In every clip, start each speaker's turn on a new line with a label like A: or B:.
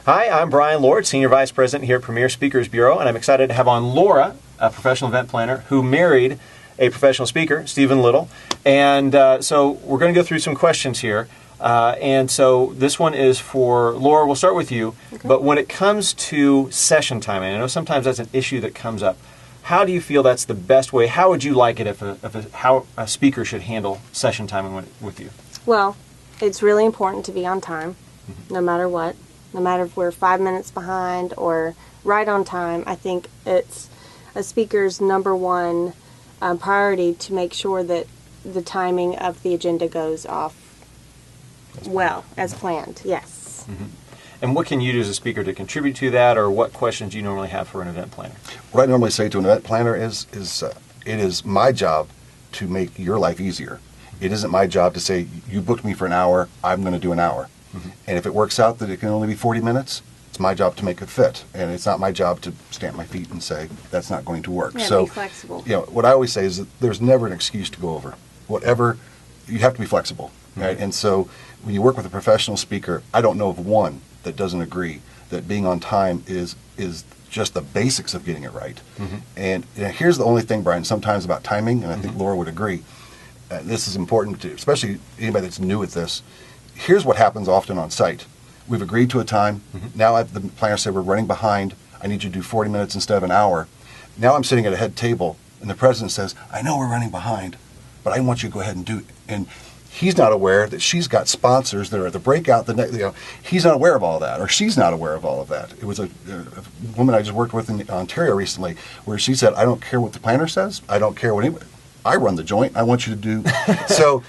A: Hi, I'm Brian Lord, Senior Vice President here at Premier Speakers Bureau, and I'm excited to have on Lora, a professional event planner who married a professional speaker, Stephen Little. And so we're going to go through some questions here. And so this one is for Lora. We'll start with you. Okay. But when it comes to session timing, I know sometimes that's an issue that comes up. How do you feel that's the best way? How would you like it how a speaker should handle session timing with you?
B: Well, it's really important to be on time, no matter what. No matter if we're 5 minutes behind or right on time. I think it's a speaker's number one priority to make sure that the timing of the agenda goes off as planned. Yes.
A: Mm-hmm. And what can you do as a speaker to contribute to that, or what questions do you normally have for an event planner?
C: What I normally say to an event planner is it is my job to make your life easier. It isn't my job to say, you booked me for an hour, I'm going to do an hour. Mm-hmm. And if it works out that it can only be 40 minutes, it's my job to make it fit. And it's not my job to stamp my feet and say, that's not going to work.
B: Yeah,
C: so,
B: be flexible.
C: What I always say is that there's never an excuse to go over. Whatever, you have to be flexible. Mm-hmm. Right? And so when you work with a professional speaker, I don't know of one that doesn't agree that being on time is just the basics of getting it right. Mm-hmm. And here's the only thing, Brian, sometimes about timing, and I think Laura would agree, this is important, especially anybody that's new at this. Here's what happens often on site. We've agreed to a time. Mm-hmm. Now the planner said we're running behind. I need you to do 40 minutes instead of an hour. Now I'm sitting at a head table, and the president says, I know we're running behind, but I want you to go ahead and do it. And he's not aware that she's got sponsors that are at the breakout. He's not aware of all that, or she's not aware of all of that. It was a woman I just worked with in Ontario recently, where she said, I don't care what the planner says. I don't care what anybody. I run the joint. I want you to do. So,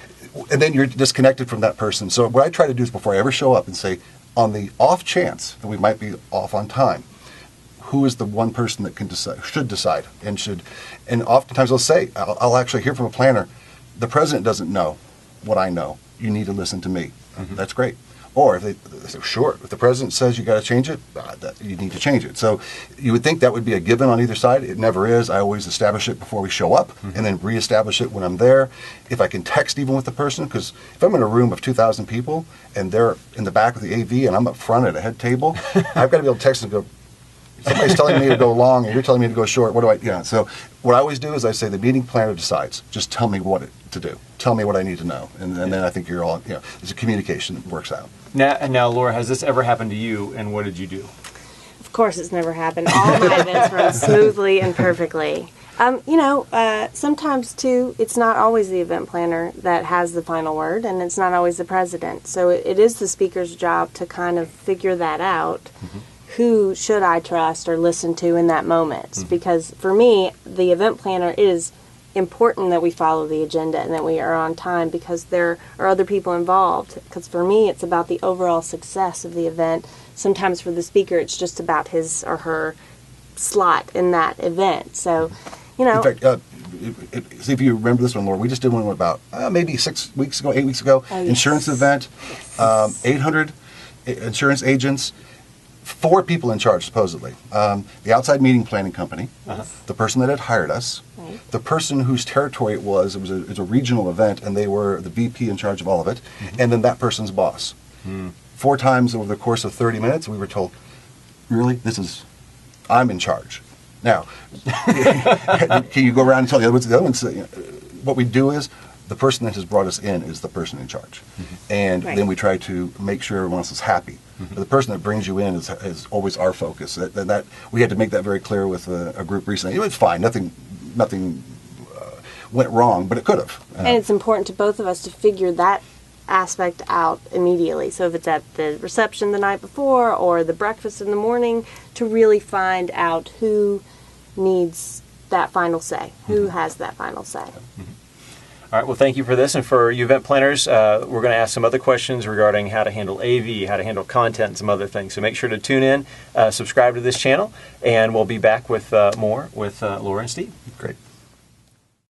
C: and then you're disconnected from that person. So what I try to do is before I ever show up and say, on the off chance that we might be off on time, who is the one person that should decide, and oftentimes I'll say, I'll actually hear from a planner, the president doesn't know what I know. You need to listen to me. Mm-hmm. That's great. Or if they say, sure, if the president says you got to change it, you need to change it. So you would think that would be a given on either side. It never is. I always establish it before we show up, and then reestablish it when I'm there. If I can text even with the person, because if I'm in a room of 2,000 people and they're in the back of the AV and I'm up front at a head table, I've got to be able to text and go, somebody's telling me to go long and you're telling me to go short. What do I? So what I always do is I say the meeting planner decides. Just tell me what to do. Tell me what I need to know, and then I think you're all. There's a communication that works out.
A: Now, Laura, has this ever happened to you, and what did you do?
B: Of course, it's never happened. All my events run smoothly and perfectly. Sometimes too, it's not always the event planner that has the final word, and it's not always the president. So it is the speaker's job to kind of figure that out. Mm-hmm. Who should I trust or listen to in that moment? Mm-hmm. Because for me, the event planner is important that we follow the agenda and that we are on time, because there are other people involved. Because for me, it's about the overall success of the event. Sometimes for the speaker, it's just about his or her slot in that event. So,
C: In fact, see if you remember this one, Laura. We just did one about maybe 8 weeks ago. Oh, insurance event, 800 insurance agents. 4 people in charge, supposedly. The outside meeting planning company, the person that had hired us, the person whose territory it was a regional event, and they were the VP in charge of all of it, and then that person's boss. 4 times over the course of 30 minutes, we were told, really, I'm in charge. Now, can you go around and tell the other ones? The other ones, what we do is, the person that has brought us in is the person in charge. And then we try to make sure everyone else is happy. But the person that brings you in is always our focus. That we had to make that very clear with a group recently. It was fine. Nothing went wrong, but it could have.
B: And it's important to both of us to figure that aspect out immediately. So if it's at the reception the night before or the breakfast in the morning, to really find out who needs that final say, who has that final say.
A: All right, well, thank you for this. And for you event planners, we're going to ask some other questions regarding how to handle AV, how to handle content, and some other things. So make sure to tune in, subscribe to this channel, and we'll be back with more with Laura and Steve.
C: Great.